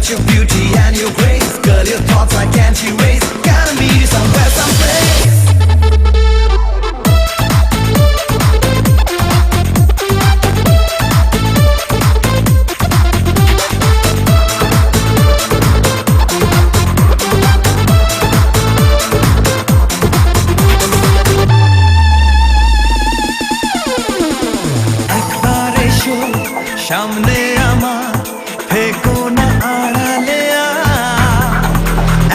But your beauty and your grace, girl, your thoughts I can't erase. Gotta meet you somewhere, someplace. একবার এসো সামনে আমার, থেকো না আড়ালে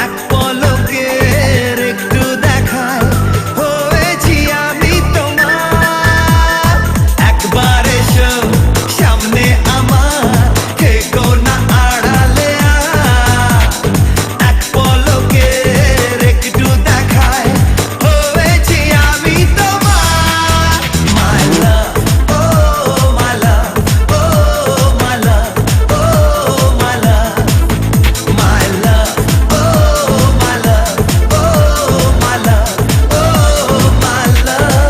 এক পলকের একটু দেখায় হয়েছি আমি তোমার। একবার এসো সামনে আমার, থেকো না আড়ালে এক পলকের একটু দেখায় হয়েছি আমি তোমার। My love, oh my love, oh my love, oh my love, my love, oh my love, oh my love, oh my love।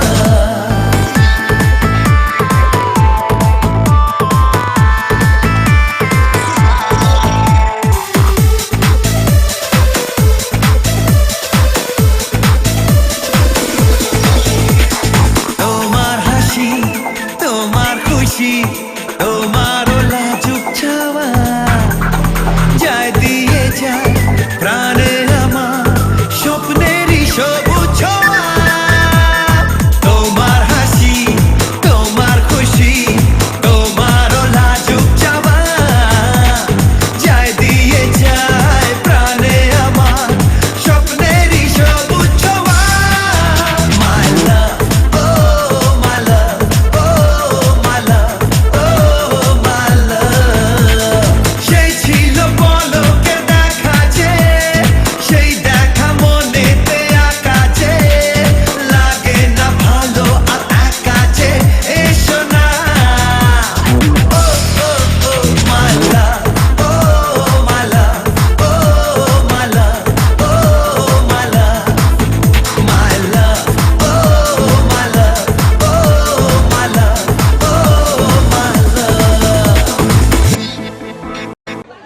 তোমার হাসি, তোমার খুশি, তোমার